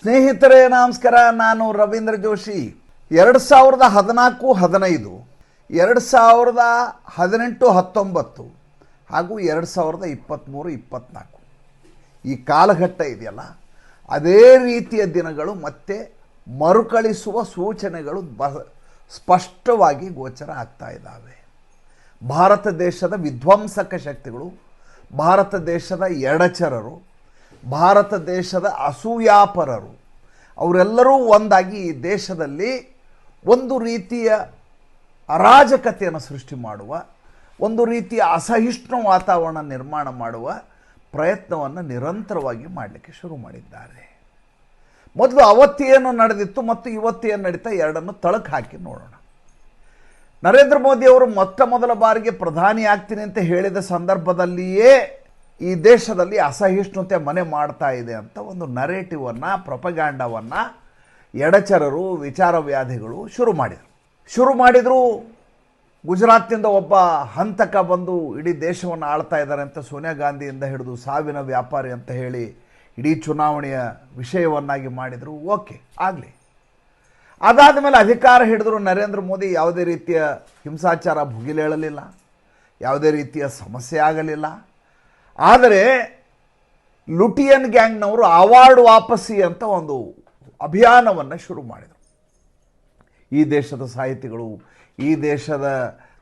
ಸ್ನೇಹಿತರೆ ನಮಸ್ಕಾರ, ನಾನು ರವೀಂದ್ರ ಜೋಶಿ. 2014-15, 2018-19 ಹಾಗೂ 2023-24 ಈ ಕಾಲಘಟ್ಟ ಇದೆಯಲ್ಲ, ಅದೇ ರೀತಿಯ ದಿನಗಳು ಮತ್ತೆ ಮರುಕಳಿಸುವ ಸೂಚನೆಗಳು ಸ್ಪಷ್ಟವಾಗಿ ಗೋಚರ ಆಗ್ತಾ ಇದ್ದಾವೆ. ಭಾರತ ದೇಶದ ವಿಧ್ವಂಸಕ ಶಕ್ತಿಗಳು, ಭಾರತ ದೇಶದ ಎಡಚರರು, ಭಾರತ ದೇಶದ ಅಸೂಯಾಪರರು ಅವರೆಲ್ಲರೂ ಒಂದಾಗಿ ಈ ದೇಶದಲ್ಲಿ ಒಂದು ರೀತಿಯ ಅರಾಜಕತೆಯನ್ನು ಸೃಷ್ಟಿ ಮಾಡುವ, ಒಂದು ರೀತಿಯ ಅಸಹಿಷ್ಣು ವಾತಾವರಣ ನಿರ್ಮಾಣ ಮಾಡುವ ಪ್ರಯತ್ನವನ್ನು ನಿರಂತರವಾಗಿ ಮಾಡಲಿಕ್ಕೆ ಶುರು ಮಾಡಿದ್ದಾರೆ. ಮೊದಲು ಅವತ್ತೇನು ನಡೆದಿತ್ತು ಮತ್ತು ಇವತ್ತೇನು ನಡೀತಾ ಎರಡನ್ನು ತಳಕು ಹಾಕಿ ನೋಡೋಣ. ನರೇಂದ್ರ ಮೋದಿ ಅವರು ಮೊದಲ ಬಾರಿಗೆ ಪ್ರಧಾನಿ ಆಗ್ತೀನಿ ಅಂತ ಹೇಳಿದ ಸಂದರ್ಭದಲ್ಲಿಯೇ ಈ ದೇಶದಲ್ಲಿ ಅಸಹಿಷ್ಣುತೆ ಮನೆ ಮಾಡ್ತಾ ಇದೆ ಅಂತ ಒಂದು ನರೇಟಿವನ್ನು, ಪ್ರೊಪಗ್ಯಾಂಡವನ್ನು ಎಡಚರರು, ವಿಚಾರವ್ಯಾಧಿಗಳು ಶುರು ಮಾಡಿದರು. ಗುಜರಾತ್ನಿಂದ ಒಬ್ಬ ಹಂತಕ ಬಂದು ಇಡೀ ದೇಶವನ್ನು ಆಳ್ತಾ ಇದ್ದಾರೆ ಅಂತ ಸೋನಿಯಾ ಗಾಂಧಿಯಿಂದ ಹಿಡಿದು ಸಾವಿನ ವ್ಯಾಪಾರಿ ಅಂತ ಹೇಳಿ ಇಡೀ ಚುನಾವಣೆಯ ವಿಷಯವನ್ನಾಗಿ ಮಾಡಿದರು. ಓಕೆ, ಆಗಲಿ. ಅದಾದ ಮೇಲೆ ಅಧಿಕಾರ ಹಿಡಿದ್ರು ನರೇಂದ್ರ ಮೋದಿ ಯಾವುದೇ ರೀತಿಯ ಹಿಂಸಾಚಾರ ಭುಗಿಲೇಳಲಿಲ್ಲ, ಯಾವುದೇ ರೀತಿಯ ಸಮಸ್ಯೆ ಆಗಲಿಲ್ಲ. ಆದರೆ ಲುಟಿಯನ್ ಗ್ಯಾಂಗ್ನವರು ಅವಾರ್ಡ್ ವಾಪಸಿ ಅಂತ ಒಂದು ಅಭಿಯಾನವನ್ನು ಶುರು ಮಾಡಿದರು. ಈ ದೇಶದ ಸಾಹಿತಿಗಳು, ಈ ದೇಶದ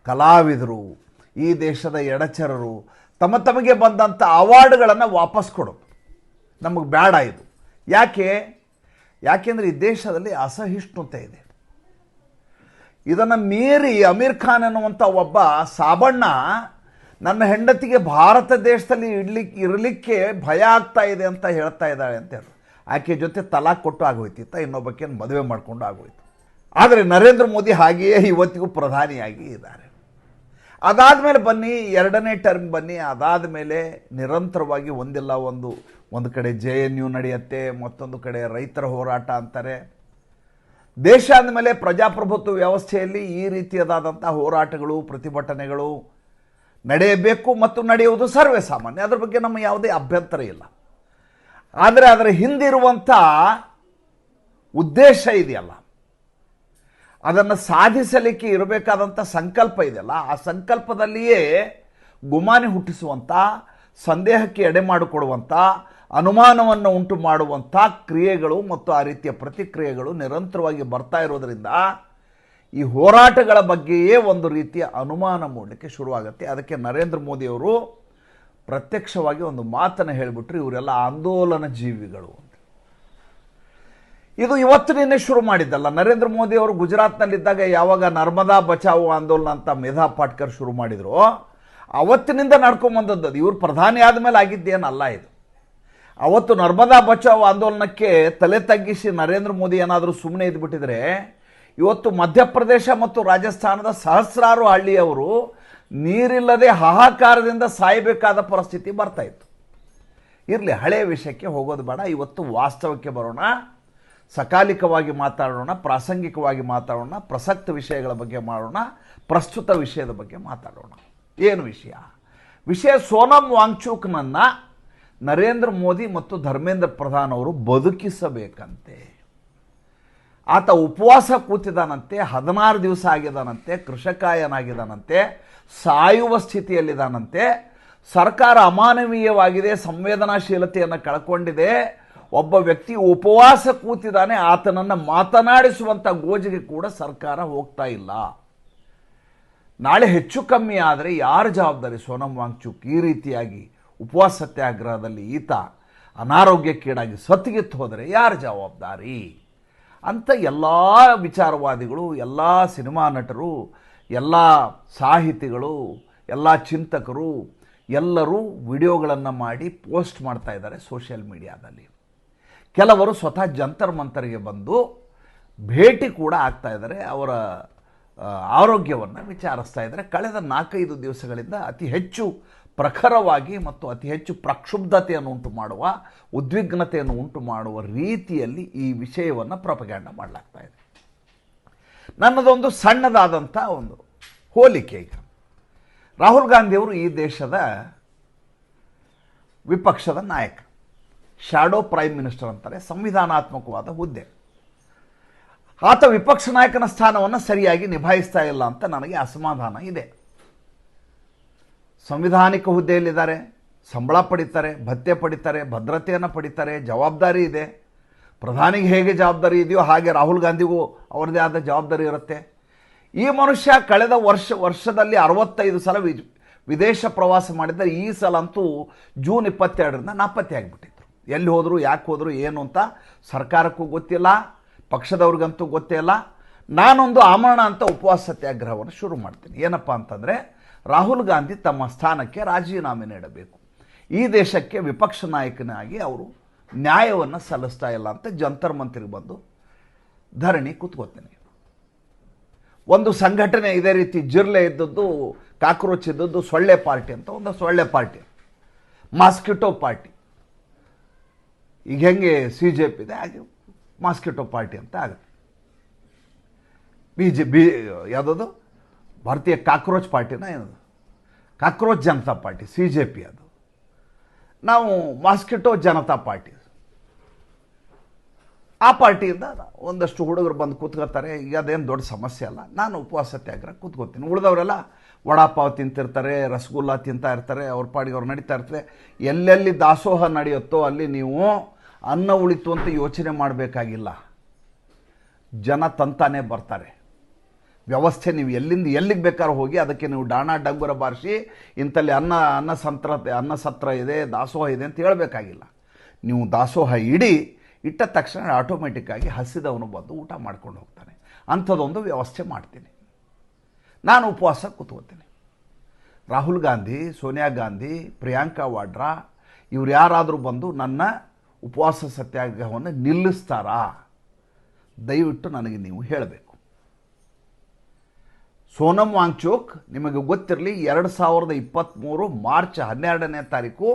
ಕಲಾವಿದರು, ಈ ದೇಶದ ಎಡಚರರು ತಮಗೆ ಬಂದಂಥ ಅವಾರ್ಡ್ಗಳನ್ನು ವಾಪಸ್ ಕೊಡೋದು, ನಮಗೆ ಬೇಡ ಇದು. ಯಾಕೆಂದರೆ ಈ ದೇಶದಲ್ಲಿ ಅಸಹಿಷ್ಣುತೆ ಇದೆ. ಇದನ್ನು ಮೀರಿ ಅಮೀರ್ ಖಾನ್ ಅನ್ನುವಂಥ ಒಬ್ಬ ಸಾಬಣ್ಣ ನನ್ನ ಹೆಂಡತಿಗೆ ಭಾರತ ದೇಶದಲ್ಲಿ ಇರಲಿಕ್ಕೆ ಭಯ ಆಗ್ತಾ ಇದೆ ಅಂತ ಹೇಳ್ತಾ ಇದ್ದಾಳೆ ಅಂತ ಹೇಳಿ ಆಕೆ ಜೊತೆ ತಲಾಕ್ ಕೊಟ್ಟು ಆಗೋಯ್ತಿತ್ತ, ಇನ್ನೊಬ್ಬಕ್ಕೆ ಮದುವೆ ಮಾಡಿಕೊಂಡು ಆಗೋಯ್ತು. ಆದರೆ ನರೇಂದ್ರ ಮೋದಿ ಹಾಗೆಯೇ ಇವತ್ತಿಗೂ ಪ್ರಧಾನಿಯಾಗಿ ಇದ್ದಾರೆ. ಅದಾದ ಮೇಲೆ ಬನ್ನಿ, ಎರಡನೇ ಟರ್ಮ್ ಬನ್ನಿ, ಅದಾದ ಮೇಲೆ ನಿರಂತರವಾಗಿ ಒಂದು ಕಡೆ JNU ನಡೆಯುತ್ತೆ, ಮತ್ತೊಂದು ಕಡೆ ರೈತರ ಹೋರಾಟ ಅಂತಾರೆ. ದೇಶ ಅಂದಮೇಲೆ ಪ್ರಜಾಪ್ರಭುತ್ವ ವ್ಯವಸ್ಥೆಯಲ್ಲಿ ಈ ರೀತಿಯಾದಂಥ ಹೋರಾಟಗಳು, ಪ್ರತಿಭಟನೆಗಳು ನಡೆಯಬೇಕು ಮತ್ತು ನಡೆಯುವುದು ಸರ್ವೇ ಸಾಮಾನ್ಯ. ಅದರ ಬಗ್ಗೆ ನಮ್ಮ ಯಾವುದೇ ಅಭ್ಯಂತರ ಇಲ್ಲ. ಆದರೆ ಅದರ ಹಿಂದಿರುವಂಥ ಉದ್ದೇಶ ಇದೆಯಲ್ಲ, ಅದನ್ನು ಸಾಧಿಸಲಿಕ್ಕೆ ಇರಬೇಕಾದಂಥ ಸಂಕಲ್ಪ ಇದೆಯಲ್ಲ, ಆ ಸಂಕಲ್ಪದಲ್ಲಿಯೇ ಗುಮಾನಿ ಹುಟ್ಟಿಸುವಂಥ, ಸಂದೇಹಕ್ಕೆ ಎಡೆ ಮಾಡಿಕೊಡುವಂಥ, ಅನುಮಾನವನ್ನು ಉಂಟು ಮಾಡುವಂಥ ಕ್ರಿಯೆಗಳು ಮತ್ತು ಆ ರೀತಿಯ ಪ್ರತಿಕ್ರಿಯೆಗಳು ನಿರಂತರವಾಗಿ ಬರ್ತಾ ಇರೋದರಿಂದ ಈ ಹೋರಾಟಗಳ ಬಗ್ಗೆಯೇ ಒಂದು ರೀತಿಯ ಅನುಮಾನ ಮೂಡಲಿಕ್ಕೆ ಶುರುವಾಗುತ್ತೆ. ಅದಕ್ಕೆ ನರೇಂದ್ರ ಮೋದಿಯವರು ಪ್ರತ್ಯಕ್ಷವಾಗಿ ಒಂದು ಮಾತನ್ನು ಹೇಳಿಬಿಟ್ರು, ಇವರೆಲ್ಲ ಆಂದೋಲನ ಜೀವಿಗಳು ಅಂತ. ಇದು ಇವತ್ತು ನಿನ್ನೆ ಶುರು ಮಾಡಿದ್ದಲ್ಲ. ನರೇಂದ್ರ ಮೋದಿಯವರು ಗುಜರಾತ್ನಲ್ಲಿದ್ದಾಗ ಯಾವಾಗ ನರ್ಮದಾ ಬಚಾವೋ ಆಂದೋಲನ ಅಂತ ಮೇಧಾ ಪಾಟ್ಕರ್ ಶುರು ಮಾಡಿದ್ರು, ಅವತ್ತಿನಿಂದ ನಡ್ಕೊಂಬಂದದ್ದು. ಇವರು ಪ್ರಧಾನಿ ಆದಮೇಲೆ ಆಗಿದ್ದೇನಲ್ಲ ಇದು. ಅವತ್ತು ನರ್ಮದಾ ಬಚಾವೋ ಆಂದೋಲನಕ್ಕೆ ತಲೆ ತಗ್ಗಿಸಿ ನರೇಂದ್ರ ಮೋದಿ ಏನಾದರೂ ಸುಮ್ಮನೆ ಇದ್ಬಿಟ್ಟಿದ್ರೆ ಇವತ್ತು ಮಧ್ಯಪ್ರದೇಶ ಮತ್ತು ರಾಜಸ್ಥಾನದ ಸಹಸ್ರಾರು ಹಳ್ಳಿಯವರು ನೀರಿಲ್ಲದೆ ಹಾಹಾಕಾರದಿಂದ ಸಾಯಬೇಕಾದ ಪರಿಸ್ಥಿತಿ ಬರ್ತಾ ಇತ್ತು. ಇರಲಿ, ಹಳೆಯ ವಿಷಯಕ್ಕೆ ಹೋಗೋದು ಬೇಡ. ಇವತ್ತು ವಾಸ್ತವಕ್ಕೆ ಬರೋಣ, ಸಕಾಲಿಕವಾಗಿ ಮಾತಾಡೋಣ, ಪ್ರಾಸಂಗಿಕವಾಗಿ ಮಾತಾಡೋಣ, ಪ್ರಸಕ್ತ ವಿಷಯಗಳ ಬಗ್ಗೆ ಮಾಡೋಣ, ಪ್ರಸ್ತುತ ವಿಷಯದ ಬಗ್ಗೆ ಮಾತಾಡೋಣ. ಏನು ವಿಷಯ ಸೋನಂ ವಾಂಗ್ಚುಕ್ನನ್ನು ನರೇಂದ್ರ ಮೋದಿ ಮತ್ತು ಧರ್ಮೇಂದ್ರ ಪ್ರಧಾನ್ ಅವರು ಬದುಕಿಸಬೇಕಂತೆ. ಆತ ಉಪವಾಸ ಕೂತಿದ್ದಾನಂತೆ, 16 ದಿವಸ ಆಗಿದ್ದಾನಂತೆ, ಕೃಷಕಾಯನಾಗಿದ್ದಾನಂತೆ, ಸಾಯುವ ಸ್ಥಿತಿಯಲ್ಲಿದ್ದಾನಂತೆ. ಸರ್ಕಾರ ಅಮಾನವೀಯವಾಗಿದೆ, ಸಂವೇದನಾಶೀಲತೆಯನ್ನು ಕಳ್ಕೊಂಡಿದೆ. ಒಬ್ಬ ವ್ಯಕ್ತಿ ಉಪವಾಸ ಕೂತಿದ್ದಾನೆ, ಆತನನ್ನು ಮಾತನಾಡಿಸುವಂಥ ಗೋಜಿಗೆ ಕೂಡ ಸರ್ಕಾರ ಹೋಗ್ತಾ ಇಲ್ಲ. ನಾಳೆ ಹೆಚ್ಚು ಕಮ್ಮಿ ಆದರೆ ಯಾರ ಜವಾಬ್ದಾರಿ? ಸೋನಂ ವಾಂಗ್ಚುಕ್ ಈ ರೀತಿಯಾಗಿ ಉಪವಾಸ ಸತ್ಯಾಗ್ರಹದಲ್ಲಿ ಈತ ಅನಾರೋಗ್ಯಕ್ಕೀಡಾಗಿ ಸತ್ತಿಗೆತ್ತು ಹೋದರೆ ಯಾರ ಜವಾಬ್ದಾರಿ ಅಂತ ಎಲ್ಲ ವಿಚಾರವಾದಿಗಳು, ಎಲ್ಲ ಸಿನಿಮಾ ನಟರು, ಎಲ್ಲ ಸಾಹಿತಿಗಳು, ಎಲ್ಲ ಚಿಂತಕರು ಎಲ್ಲರೂ ವಿಡಿಯೋಗಳನ್ನು ಮಾಡಿ ಪೋಸ್ಟ್ ಮಾಡ್ತಾ ಇದ್ದಾರೆ ಸೋಷಿಯಲ್ ಮೀಡಿಯಾದಲ್ಲಿ. ಕೆಲವರು ಸ್ವತಃ ಜಂತರ್ ಮಂತರ್ಗೆ ಬಂದು ಭೇಟಿ ಕೂಡ ಆಗ್ತಾ ಇದ್ದಾರೆ, ಅವರ ಆರೋಗ್ಯವನ್ನು ವಿಚಾರಿಸ್ತಾ ಇದ್ದಾರೆ. ಕಳೆದ 4-5 ದಿವಸಗಳಿಂದ ಅತಿ ಹೆಚ್ಚು ಪ್ರಖರವಾಗಿ ಮತ್ತು ಅತಿ ಹೆಚ್ಚು ಪ್ರಕ್ಷುಬ್ಧತೆಯನ್ನು ಉಂಟು ಮಾಡುವ, ಉದ್ವಿಗ್ನತೆಯನ್ನು ಉಂಟು ಮಾಡುವ ರೀತಿಯಲ್ಲಿ ಈ ವಿಷಯವನ್ನು ಪ್ರೊಪಗ್ಯಾಂಡ ಮಾಡಲಾಗ್ತಾ ಇದೆ. ನನ್ನದೊಂದು ಸಣ್ಣದಾದಂಥ ಒಂದು ಹೋಲಿಕೆ. ಈಗ ರಾಹುಲ್ ಗಾಂಧಿಯವರು ಈ ದೇಶದ ವಿಪಕ್ಷದ ನಾಯಕ. ಶ್ಯಾಡೋ ಪ್ರೈಮ್ ಮಿನಿಸ್ಟರ್ ಅಂತಾರೆ, ಸಂವಿಧಾನಾತ್ಮಕವಾದ ಹುದ್ದೆ. ಆತ ವಿಪಕ್ಷ ನಾಯಕನ ಸ್ಥಾನವನ್ನು ಸರಿಯಾಗಿ ನಿಭಾಯಿಸ್ತಾ ಇಲ್ಲ ಅಂತ ನನಗೆ ಅಸಮಾಧಾನ ಇದೆ. ಸಂವಿಧಾನಿಕ ಹುದ್ದೆಯಲ್ಲಿದ್ದಾರೆ, ಸಂಬಳ ಪಡಿತಾರೆ, ಭತ್ಯೆ ಪಡಿತಾರೆ, ಭದ್ರತೆಯನ್ನು ಪಡಿತಾರೆ, ಜವಾಬ್ದಾರಿ ಇದೆ. ಪ್ರಧಾನಿಗೆ ಹೇಗೆ ಜವಾಬ್ದಾರಿ ಇದೆಯೋ ಹಾಗೆ ರಾಹುಲ್ ಗಾಂಧಿಗೂ ಅವರದೇ ಆದ ಜವಾಬ್ದಾರಿ ಇರುತ್ತೆ. ಈ ಮನುಷ್ಯ ಕಳೆದ ವರ್ಷದಲ್ಲಿ 65 ಸಲ ವಿದೇಶ ಪ್ರವಾಸ ಮಾಡಿದ್ದಾರೆ. ಈ ಸಲ ಅಂತೂ ಜೂನ್ 22ರಿಂದ ನಾಪತ್ತೆಯಾಗಿಬಿಟ್ಟಿದ್ರು. ಎಲ್ಲಿ ಹೋದರು, ಯಾಕೆ ಹೋದರು, ಏನು ಅಂತ ಸರ್ಕಾರಕ್ಕೂ ಗೊತ್ತಿಲ್ಲ, ಪಕ್ಷದವ್ರಿಗಂತೂ ಗೊತ್ತೇ ಇಲ್ಲ. ನಾನೊಂದು ಆಮರಣ ಅಂತ ಉಪವಾಸ ಸತ್ಯಾಗ್ರಹವನ್ನು ಶುರು ಮಾಡ್ತೀನಿ. ಏನಪ್ಪ ಅಂತಂದರೆ, ರಾಹುಲ್ ಗಾಂಧಿ ತಮ್ಮ ಸ್ಥಾನಕ್ಕೆ ರಾಜೀನಾಮೆ ನೀಡಬೇಕು. ಈ ದೇಶಕ್ಕೆ ವಿಪಕ್ಷ ನಾಯಕನಾಗಿ ಅವರು ನ್ಯಾಯವನ್ನು ಸಲ್ಲಿಸ್ತಾ ಇಲ್ಲ ಅಂತ ಜಂತರ್ ಮಂತರಿಗೆ ಬಂದು ಧರಣಿ ಕೂತ್ಕೋತೀನಿ. ಒಂದು ಸಂಘಟನೆ ಇದೇ ರೀತಿ ಜಿರ್ಲೆ ಇದ್ದದ್ದು, ಕಾಕ್ರೋಚ್ ಇದ್ದದ್ದು ಸೊಳ್ಳೆ ಪಾರ್ಟಿ ಅಂತ, ಒಂದು ಸೊಳ್ಳೆ ಪಾರ್ಟಿ, ಮಾಸ್ಕಿಟೋ ಪಾರ್ಟಿ. ಈಗ ಹೆಂಗೆ CJP ಇದೆ ಹಾಗೆ ಮಾಸ್ಕಿಟೋ ಪಾರ್ಟಿ ಅಂತ ಆಗುತ್ತೆ. ಯಾವುದದು ಭಾರತೀಯ ಕಾಕ್ರೋಚ್ ಪಾರ್ಟಿನ ಏನದು, ಕಾಕ್ರೋಚ್ ಜನತಾ ಪಾರ್ಟಿ CJP. ಅದು ನಾವು ಮಾಸ್ಕಿಟೋ ಜನತಾ ಪಾರ್ಟಿ. ಆ ಪಾರ್ಟಿಯಿಂದ ಒಂದಷ್ಟು ಹುಡುಗರು ಬಂದು ಕೂತ್ಕೋತಾರೆ. ಈಗ ಅದೇನು ದೊಡ್ಡ ಸಮಸ್ಯೆ ಅಲ್ಲ. ನಾನು ಉಪವಾಸ ಸತ್ಯಾಗ್ರಹ ಕೂತ್ಕೋತೀನಿ. ಉಳಿದವರೆಲ್ಲ ವಡಾಪಾವ್ ತಿಂತಿರ್ತಾರೆ, ರಸಗುಲ್ಲ ತಿಂತಾ ಇರ್ತಾರೆ, ಅವ್ರ ಪಾಡಿಗೆ ಅವ್ರು ನಡೀತಾ ಇರ್ತಾರೆ. ಎಲ್ಲೆಲ್ಲಿ ದಾಸೋಹ ನಡೆಯುತ್ತೋ ಅಲ್ಲಿ ನೀವು ಅನ್ನ ಉಳಿತು ಅಂತ ಯೋಚನೆ ಮಾಡಬೇಕಾಗಿಲ್ಲ. ಜನ ತಂತಾನೆ ಬರ್ತಾರೆ. ವ್ಯವಸ್ಥೆ ನೀವು ಎಲ್ಲಿಂದ ಎಲ್ಲಿಗೆ ಬೇಕಾದ್ರೂ ಹೋಗಿ ಅದಕ್ಕೆ ನೀವು ಡಾಣ ಡಂಗುರ ಬಾರಿಸಿ ಇಂಥಲ್ಲಿ ಅನ್ನ ಸತ್ರ ಇದೆ, ದಾಸೋಹ ಇದೆ ಅಂತ ಹೇಳಬೇಕಾಗಿಲ್ಲ. ನೀವು ದಾಸೋಹ ಇಟ್ಟ ತಕ್ಷಣ ಆಟೋಮೆಟಿಕ್ಕಾಗಿ ಹಸಿದವನು ಬಂದು ಊಟ ಮಾಡ್ಕೊಂಡು ಹೋಗ್ತಾನೆ. ಅಂಥದ್ದೊಂದು ವ್ಯವಸ್ಥೆ ಮಾಡ್ತೀನಿ. ನಾನು ಉಪವಾಸ ಕೂತ್ಕೋತೀನಿ. ರಾಹುಲ್ ಗಾಂಧಿ, ಸೋನಿಯಾ ಗಾಂಧಿ, ಪ್ರಿಯಾಂಕಾ ವಾಡ್ರಾ ಇವ್ರು ಯಾರಾದರೂ ಬಂದು ನನ್ನ ಉಪವಾಸ ಸತ್ಯಾಗ್ರಹವನ್ನು ನಿಲ್ಲಿಸ್ತಾರಾ? ದಯವಿಟ್ಟು ನನಗೆ ನೀವು ಹೇಳಬೇಕು. ಸೋನಂ ವಾಂಗ್ಚುಕ್ ನಿಮಗೆ ಗೊತ್ತಿರಲಿ, 2023 ಮಾರ್ಚ್ 12ನೇ ತಾರೀಕು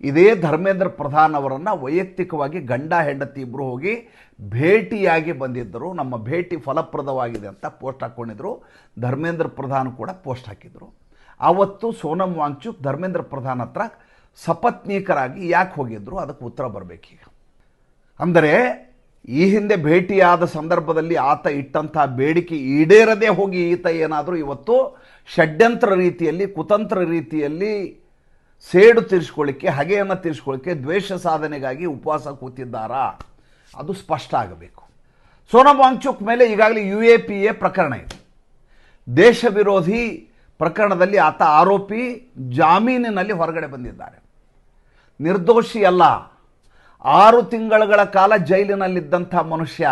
ಇದೇ ಧರ್ಮೇಂದ್ರ ಪ್ರಧಾನ್ ಅವರನ್ನು ವೈಯಕ್ತಿಕವಾಗಿ ಗಂಡ ಹೆಂಡತಿ ಇಬ್ಬರು ಹೋಗಿ ಭೇಟಿಯಾಗಿ ಬಂದಿದ್ದರು. ನಮ್ಮ ಭೇಟಿ ಫಲಪ್ರದವಾಗಿದೆ ಅಂತ ಪೋಸ್ಟ್ ಹಾಕ್ಕೊಂಡಿದ್ರು. ಧರ್ಮೇಂದ್ರ ಪ್ರಧಾನ್ ಕೂಡ ಪೋಸ್ಟ್ ಹಾಕಿದರು. ಆವತ್ತು ಸೋನಂ ವಾಂಗ್ಚುಕ್ ಧರ್ಮೇಂದ್ರ ಪ್ರಧಾನ್ ಹತ್ರ ಸಪತ್ನೀಕರಾಗಿ ಯಾಕೆ ಹೋಗಿದ್ರು, ಅದಕ್ಕೆ ಉತ್ತರ ಬರಬೇಕೀಗ. ಅಂದರೆ ಈ ಹಿಂದೆ ಭೇಟಿಯಾದ ಸಂದರ್ಭದಲ್ಲಿ ಆತ ಇಟ್ಟಂಥ ಬೇಡಿಕೆ ಈಡೇರದೇ ಹೋಗಿ ಈತ ಏನಾದರೂ ಇವತ್ತು ಷಡ್ಯಂತ್ರ ರೀತಿಯಲ್ಲಿ, ಕುತಂತ್ರ ರೀತಿಯಲ್ಲಿ ಸೇಡು ತೀರಿಸ್ಕೊಳ್ಳಿಕ್ಕೆ, ಹಗೆಯನ್ನು ತೀರಿಸ್ಕೊಳ್ಳಿಕ್ಕೆ, ದ್ವೇಷ ಸಾಧನೆಗಾಗಿ ಉಪವಾಸ ಕೂತಿದ್ದಾರಾ? ಅದು ಸ್ಪಷ್ಟ ಆಗಬೇಕು. ಸೋನಂ ವಾಂಗ್ಚುಕ್ ಮೇಲೆ ಈಗಾಗಲೇ UAPA ಪ್ರಕರಣ ಇದೆ. ದೇಶ ವಿರೋಧಿ ಪ್ರಕರಣದಲ್ಲಿ ಆತ ಆರೋಪಿ, ಜಾಮೀನಿನಲ್ಲಿ ಹೊರಗಡೆ ಬಂದಿದ್ದಾರೆ. ನಿರ್ದೋಷಿ ಅಲ್ಲ. 6 ತಿಂಗಳ ಕಾಲ ಜೈಲಿನಲ್ಲಿದ್ದಂಥ ಮನುಷ್ಯ.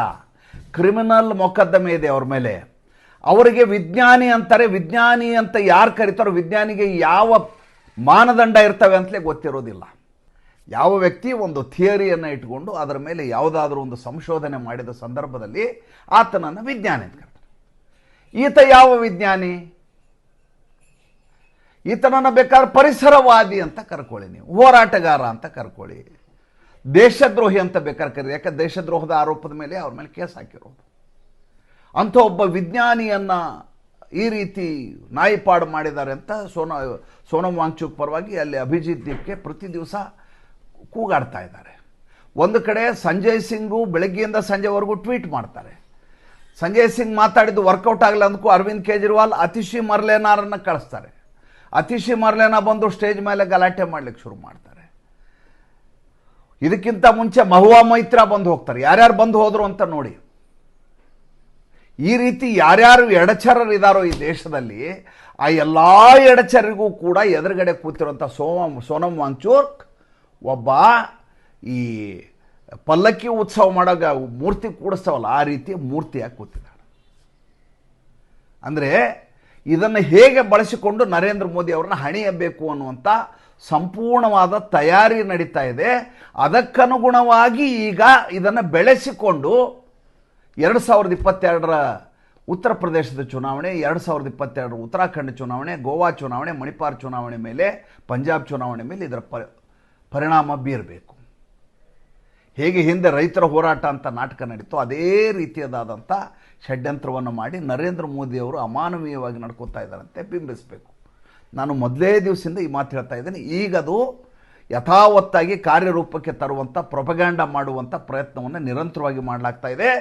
ಕ್ರಿಮಿನಲ್ ಮೊಕದ್ದಮೆ ಇದೆ ಅವ್ರ ಮೇಲೆ. ಅವರಿಗೆ ವಿಜ್ಞಾನಿ ಅಂತಾರೆ. ವಿಜ್ಞಾನಿ ಅಂತ ಯಾರು ಕರೀತಾರೋ, ವಿಜ್ಞಾನಿಗೆ ಯಾವ ಮಾನದಂಡ ಇರ್ತವೆ ಅಂತಲೇ ಗೊತ್ತಿರೋದಿಲ್ಲ. ಯಾವ ವ್ಯಕ್ತಿ ಒಂದು ಥಿಯರಿಯನ್ನು ಇಟ್ಕೊಂಡು ಅದರ ಮೇಲೆ ಯಾವುದಾದ್ರೂ ಒಂದು ಸಂಶೋಧನೆ ಮಾಡಿದ ಸಂದರ್ಭದಲ್ಲಿ ಆತನನ್ನು ವಿಜ್ಞಾನಿ ಅಂತ ಕರೀತಾರೆ. ಈತ ಯಾವ ವಿಜ್ಞಾನಿ? ಈತನನ್ನು ಬೇಕಾದ್ರೆ ಪರಿಸರವಾದಿ ಅಂತ ಕರ್ಕೊಳ್ಳಿ, ನೀವು ಹೋರಾಟಗಾರ ಅಂತ ಕರ್ಕೊಳ್ಳಿ, ದೇಶದ್ರೋಹಿ ಅಂತ ಬೇಕಾದ್ರೆ ಕರೀರಿ. ಯಾಕಂದ್ರೆ ದೇಶದ್ರೋಹದ ಆರೋಪದ ಮೇಲೆ ಅವ್ರ ಮೇಲೆ ಕೇಸ್ ಹಾಕಿರೋದು. ಅಂಥ ಒಬ್ಬ ವಿಜ್ಞಾನಿಯನ್ನು ಈ ರೀತಿ ನಾಯಿಪಾಡು ಮಾಡಿದ್ದಾರೆ ಅಂತ ಸೋನಂ ವಾಂಗ್ಚುಕ್ ಪರವಾಗಿ ಅಲ್ಲಿ ಅಭಿಜಿತ್ ದೀಪ್ಗೆ ಪ್ರತಿ ದಿವಸ ಕೂಗಾಡ್ತಾ ಇದ್ದಾರೆ. ಒಂದು ಕಡೆ ಸಂಜಯ್ ಸಿಂಗು ಬೆಳಗ್ಗೆಯಿಂದ ಸಂಜೆವರೆಗೂ ಟ್ವೀಟ್ ಮಾಡ್ತಾರೆ. ಸಂಜಯ್ ಸಿಂಗ್ ಮಾತಾಡಿದ್ದು ವರ್ಕೌಟ್ ಆಗಲ್ಲ ಅಂದಕ್ಕೂ ಅರವಿಂದ್ ಕೇಜ್ರಿವಾಲ್ ಅತಿಶಿ ಮರ್ಲೇನಾರನ್ನು ಕಳಿಸ್ತಾರೆ. ಅತಿಶಿ ಮರ್ಲೇನಾ ಬಂದು ಸ್ಟೇಜ್ ಮೇಲೆ ಗಲಾಟೆ ಮಾಡಲಿಕ್ಕೆ ಶುರು ಮಾಡ್ತಾರೆ. ಇದಕ್ಕಿಂತ ಮುಂಚೆ ಮಹುವಾ ಮೈತ್ರಾ ಬಂದು ಹೋಗ್ತಾರೆ. ಯಾರ್ಯಾರು ಬಂದು ಹೋದರು ಅಂತ ನೋಡಿ. ಈ ರೀತಿ ಯಾರ್ಯಾರು ಎಡಚರರಿದ್ದಾರೋ ಈ ದೇಶದಲ್ಲಿ, ಆ ಎಲ್ಲ ಎಡಚರಿಗೂ ಕೂಡ ಎದುರುಗಡೆ ಕೂತಿರುವಂಥ ಸೋನಂ ವಾಂಗ್ಚುಕ್ ಒಬ್ಬ ಈ ಪಲ್ಲಕ್ಕಿ ಉತ್ಸವ ಮಾಡಾಗ ಮೂರ್ತಿ ಕೂಡಿಸ್ತಾವಲ್ಲ, ಆ ರೀತಿ ಮೂರ್ತಿಯಾಗಿ ಕೂತಿದ್ದಾರೆ. ಅಂದರೆ ಇದನ್ನು ಹೇಗೆ ಬಳಸಿಕೊಂಡು ನರೇಂದ್ರ ಮೋದಿ ಅವರನ್ನ ಹಣಿಯಬೇಕು ಅನ್ನುವಂಥ ಸಂಪೂರ್ಣವಾದ ತಯಾರಿ ನಡೀತಾ ಇದೆ. ಅದಕ್ಕನುಗುಣವಾಗಿ ಈಗ ಇದನ್ನು ಬೆಳೆಸಿಕೊಂಡು 2022ರ ಉತ್ತರ ಪ್ರದೇಶದ ಚುನಾವಣೆ, 2022ರ ಉತ್ತರಾಖಂಡ ಚುನಾವಣೆ, ಗೋವಾ ಚುನಾವಣೆ, ಮಣಿಪಾಲ್ ಚುನಾವಣೆ ಮೇಲೆ, ಪಂಜಾಬ್ ಚುನಾವಣೆ ಮೇಲೆ ಇದರ ಪರಿಣಾಮ ಬೀರಬೇಕು. ಹೇಗೆ ಹಿಂದೆ ರೈತರ ಹೋರಾಟ ಅಂತ ನಾಟಕ ನಡೀತೋ ಅದೇ ರೀತಿಯಾದಂಥ ಷಡ್ಯಂತ್ರವನ್ನು ಮಾಡಿ ನರೇಂದ್ರ ಮೋದಿಯವರು ಅಮಾನವೀಯವಾಗಿ ನಡ್ಕೋತಾ ಇದ್ದಾರಂತೆ ಬಿಂಬಿಸಬೇಕು. ನಾನು ಮೊದಲೇ ದಿವಸದಿಂದ ಈ ಮಾತು ಹೇಳ್ತಾ ಇದ್ದೇನೆ. ಈಗದು ಯಥಾವತ್ತಾಗಿ ಕಾರ್ಯರೂಪಕ್ಕೆ ತರುವಂಥ ಪ್ರೊಪಗ್ಯಾಂಡ ಮಾಡುವಂಥ ಪ್ರಯತ್ನವನ್ನು ನಿರಂತರವಾಗಿ ಮಾಡಲಾಗ್ತಾ ಇದೆ.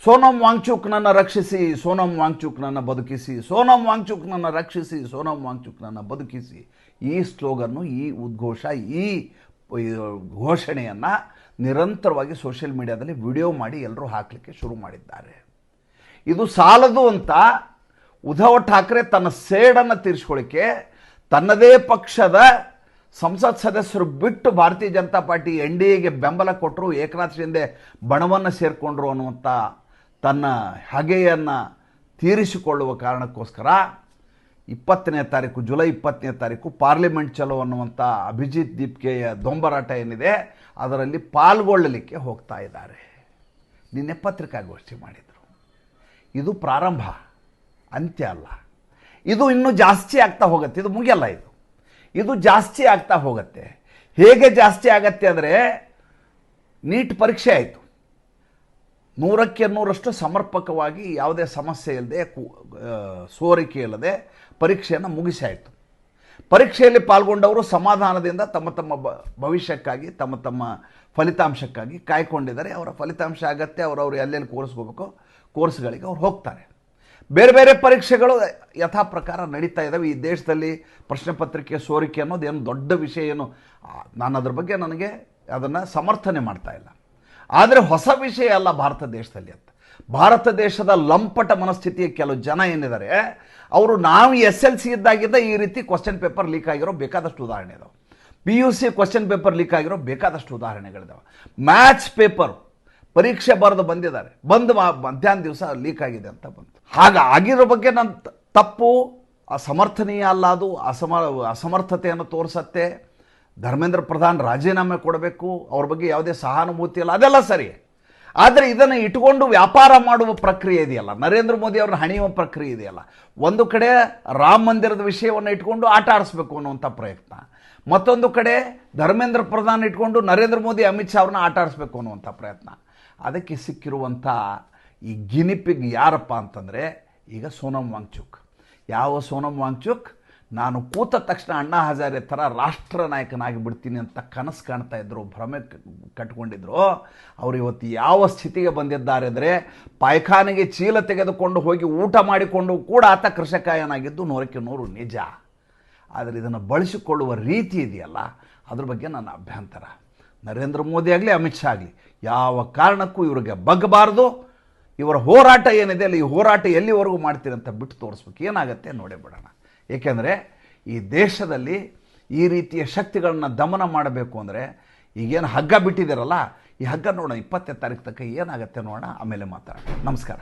ಸೋನಂ ವಾಂಗ್ಚುಕ್ನನ್ನು ರಕ್ಷಿಸಿ, ಸೋನಂ ವಾಂಗ್ಚುಕ್ನನ್ನು ಬದುಕಿಸಿ, ಸೋನಂ ವಾಂಗ್ಚುಕ್ನನ್ನು ರಕ್ಷಿಸಿ, ಸೋನಂ ವಾಂಗ್ಚುಕ್ನನ್ನು ಬದುಕಿಸಿ, ಈ ಸ್ಲೋಗನ್ನು, ಈ ಉದ್ಘೋಷ, ಈ ಘೋಷಣೆಯನ್ನು ನಿರಂತರವಾಗಿ ಸೋಷಿಯಲ್ ಮೀಡಿಯಾದಲ್ಲಿ ವಿಡಿಯೋ ಮಾಡಿ ಎಲ್ಲರೂ ಹಾಕಲಿಕ್ಕೆ ಶುರು ಮಾಡಿದ್ದಾರೆ. ಇದು ಸಾಲದು ಅಂತ ಉದ್ಧವ್ ಠಾಕ್ರೆ ತನ್ನ ಸೇಡನ್ನು ತೀರಿಸ್ಕೊಳ್ಳಿಕ್ಕೆ ತನ್ನದೇ ಪಕ್ಷದ ಸಂಸತ್ ಸದಸ್ಯರು ಬಿಟ್ಟು ಭಾರತೀಯ ಜನತಾ ಪಾರ್ಟಿ NDAಗೆ ಬೆಂಬಲ ಕೊಟ್ಟರು, ಏಕನಾಥ್ ಶಿಂದೆ ಬಣವನ್ನು ಸೇರಿಕೊಂಡ್ರು ಅನ್ನುವಂಥ ತನ್ನ ಹಗೆಯನ್ನು ತೀರಿಸಿಕೊಳ್ಳುವ ಕಾರಣಕ್ಕೋಸ್ಕರ 20ನೇ ತಾರೀಕು, ಜುಲೈ 20ನೇ ತಾರೀಕು ಪಾರ್ಲಿಮೆಂಟ್ ಚಲೋ ಅನ್ನುವಂಥ ಅಭಿಜಿತ್ ದೀಪ್ಕೆಯ ದೊಂಬರಾಟ ಏನಿದೆ ಅದರಲ್ಲಿ ಪಾಲ್ಗೊಳ್ಳಲಿಕ್ಕೆ ಹೋಗ್ತಾ ಇದ್ದಾರೆ. ನಿನ್ನೆ ಪತ್ರಿಕಾಗೋಷ್ಠಿ ಮಾಡಿದರು. ಇದು ಪ್ರಾರಂಭ, ಅಂತ್ಯ ಅಲ್ಲ. ಇದು ಇನ್ನೂ ಜಾಸ್ತಿ ಆಗ್ತಾ ಹೋಗುತ್ತೆ. ಇದು ಮುಗಿಯಲ್ಲ. ಇದು ಜಾಸ್ತಿ ಆಗ್ತಾ ಹೋಗುತ್ತೆ. ಹೇಗೆ ಜಾಸ್ತಿ ಆಗತ್ತೆ ಅಂದರೆ, ನೀಟ್ ಪರೀಕ್ಷೆ ಆಯಿತು, 100ಕ್ಕೆ 100ರಷ್ಟು ಸಮರ್ಪಕವಾಗಿ ಯಾವುದೇ ಸಮಸ್ಯೆ ಇಲ್ಲದೆ, ಸೋರಿಕೆ ಇಲ್ಲದೆ ಪರೀಕ್ಷೆಯನ್ನು ಮುಗಿಸಾಯಿತು. ಪರೀಕ್ಷೆಯಲ್ಲಿ ಪಾಲ್ಗೊಂಡವರು ಸಮಾಧಾನದಿಂದ ತಮ್ಮ ತಮ್ಮ ಭವಿಷ್ಯಕ್ಕಾಗಿ, ತಮ್ಮ ತಮ್ಮ ಫಲಿತಾಂಶಕ್ಕಾಗಿ ಕಾಯ್ಕೊಂಡಿದ್ದಾರೆ. ಅವರ ಫಲಿತಾಂಶ ಆಗತ್ತೆ, ಅವರವರು ಎಲ್ಲೆಲ್ಲಿ ಕೋರ್ಸ್ಗೋಬೇಕು ಕೋರ್ಸ್ಗಳಿಗೆ ಅವ್ರು ಹೋಗ್ತಾರೆ. ಬೇರೆ ಬೇರೆ ಪರೀಕ್ಷೆಗಳು ಯಥಾ ಪ್ರಕಾರ ನಡೀತಾ ಇದ್ದಾವೆ. ಈ ದೇಶದಲ್ಲಿ ಪ್ರಶ್ನೆ ಪತ್ರಿಕೆ ಸೋರಿಕೆ ಅನ್ನೋದು ಏನು ದೊಡ್ಡ ವಿಷಯ ಏನು, ನಾನು ಅದ್ರ ಬಗ್ಗೆ ನನಗೆ ಅದನ್ನು ಸಮರ್ಥನೆ ಮಾಡ್ತಾ ಇಲ್ಲ. ಆದರೆ ಹೊಸ ವಿಷಯ ಅಲ್ಲ ಭಾರತ ದೇಶದಲ್ಲಿ ಅಂತ. ಭಾರತ ದೇಶದ ಲಂಪಟ ಮನಸ್ಥಿತಿಯ ಕೆಲವು ಜನ ಏನಿದ್ದಾರೆ, ಅವರು ನಾವು SLC ಇದ್ದಾಗಿದ್ದ ಈ ರೀತಿ ಕ್ವಶನ್ ಪೇಪರ್ ಲೀಕ್ ಆಗಿರೋ ಬೇಕಾದಷ್ಟು ಉದಾಹರಣೆ ಇದಾವೆ. PUC ಕ್ವಶನ್ ಪೇಪರ್ ಲೀಕ್ ಆಗಿರೋ ಬೇಕಾದಷ್ಟು ಉದಾಹರಣೆಗಳಿದಾವೆ. ಮ್ಯಾಥ್ಸ್ ಪೇಪರ್ ಪರೀಕ್ಷೆ ಬರೆದು ಬಂದಿದ್ದಾರೆ, ಮಧ್ಯಾಹ್ನ ದಿವಸ ಲೀಕ್ ಆಗಿದೆ ಅಂತ ಬಂತು. ಹಾಗಾಗಿರೋ ಬಗ್ಗೆ ನನ್ನ ತಪ್ಪು ಅಸಮರ್ಥನೀಯ ಅಲ್ಲ, ಅದು ಅಸಮರ್ಥತೆಯನ್ನು ತೋರಿಸತ್ತೆ. ಧರ್ಮೇಂದ್ರ ಪ್ರಧಾನ್ ರಾಜೀನಾಮೆ ಕೊಡಬೇಕು, ಅವ್ರ ಬಗ್ಗೆ ಯಾವುದೇ ಸಹಾನುಭೂತಿ ಇಲ್ಲ, ಅದೆಲ್ಲ ಸರಿ. ಆದರೆ ಇದನ್ನು ಇಟ್ಕೊಂಡು ವ್ಯಾಪಾರ ಮಾಡುವ ಪ್ರಕ್ರಿಯೆ ಇದೆಯಲ್ಲ, ನರೇಂದ್ರ ಮೋದಿ ಅವ್ರನ್ನ ಹಣಿಯುವ ಪ್ರಕ್ರಿಯೆ ಇದೆಯಲ್ಲ, ಒಂದು ಕಡೆ ರಾಮ ಮಂದಿರದ ವಿಷಯವನ್ನು ಇಟ್ಕೊಂಡು ಆಟ ಆಡಿಸ್ಬೇಕು ಅನ್ನುವಂಥ ಪ್ರಯತ್ನ, ಮತ್ತೊಂದು ಕಡೆ ಧರ್ಮೇಂದ್ರ ಪ್ರಧಾನ್ ಇಟ್ಕೊಂಡು ನರೇಂದ್ರ ಮೋದಿ ಅಮಿತ್ ಶಾ ಅವ್ರನ್ನ ಆಟ ಆಡಿಸ್ಬೇಕು ಅನ್ನುವಂಥ ಪ್ರಯತ್ನ. ಅದಕ್ಕೆ ಸಿಕ್ಕಿರುವಂಥ ಈ ಗಿನಿಪಿಗ್ ಯಾರಪ್ಪ ಅಂತಂದರೆ, ಈಗ ಸೋನಂ ವಾಂಗ್ಚುಕ್. ಯಾವ ಸೋನಂ ವಾಂಗ್ಚುಕ್ ನಾನು ಕೂತ ತಕ್ಷಣ ಅಣ್ಣಾ ಹಜಾರೆ ಥರ ರಾಷ್ಟ್ರ ನಾಯಕನಾಗಿ ಬಿಡ್ತೀನಿ ಅಂತ ಕನಸು ಕಾಣ್ತಾ ಇದ್ರು, ಭ್ರಮೆ ಕಟ್ಕೊಂಡಿದ್ರು. ಅವರು ಇವತ್ತು ಯಾವ ಸ್ಥಿತಿಗೆ ಬಂದಿದ್ದಾರೆ ಅಂದರೆ, ಪಾಯ್ಖಾನೆಗೆ ಚೀಲ ತೆಗೆದುಕೊಂಡು ಹೋಗಿ ಊಟ ಮಾಡಿಕೊಂಡು ಕೂಡ ಆತ ಕೃಷಕಾಯನಾಗಿದ್ದು 100ಕ್ಕೆ 100 ನಿಜ. ಆದರೆ ಇದನ್ನು ಬಳಸಿಕೊಳ್ಳುವ ರೀತಿ ಇದೆಯಲ್ಲ, ಅದ್ರ ಬಗ್ಗೆ ನನ್ನ ಅಭ್ಯಂತರ. ನರೇಂದ್ರ ಮೋದಿ ಆಗಲಿ ಅಮಿತ್ ಶಾ ಆಗಲಿ ಯಾವ ಕಾರಣಕ್ಕೂ ಇವರಿಗೆ ಬಗ್ಗಬಾರ್ದು. ಇವರ ಹೋರಾಟ ಏನಿದೆ ಅಲ್ಲ, ಈ ಹೋರಾಟ ಎಲ್ಲಿವರೆಗೂ ಮಾಡ್ತೀರಿ ಅಂತ ಬಿಟ್ಟು ತೋರಿಸ್ಬೇಕು. ಏನಾಗುತ್ತೆ ನೋಡೇ ಬಿಡೋಣ. ಏಕೆಂದರೆ ಈ ದೇಶದಲ್ಲಿ ಈ ರೀತಿಯ ಶಕ್ತಿಗಳನ್ನ ದಮನ ಮಾಡಬೇಕು ಅಂದರೆ, ಈಗೇನು ಹಗ್ಗ ಬಿಟ್ಟಿದ್ದೀರಲ್ಲ, ಈ ಹಗ್ಗ ನೋಡೋಣ 20ನೇ ತಾರೀಕು ತನಕ ಏನಾಗುತ್ತೆ ನೋಡೋಣ, ಆಮೇಲೆ ಮಾತಾಡೋಣ. ನಮಸ್ಕಾರ.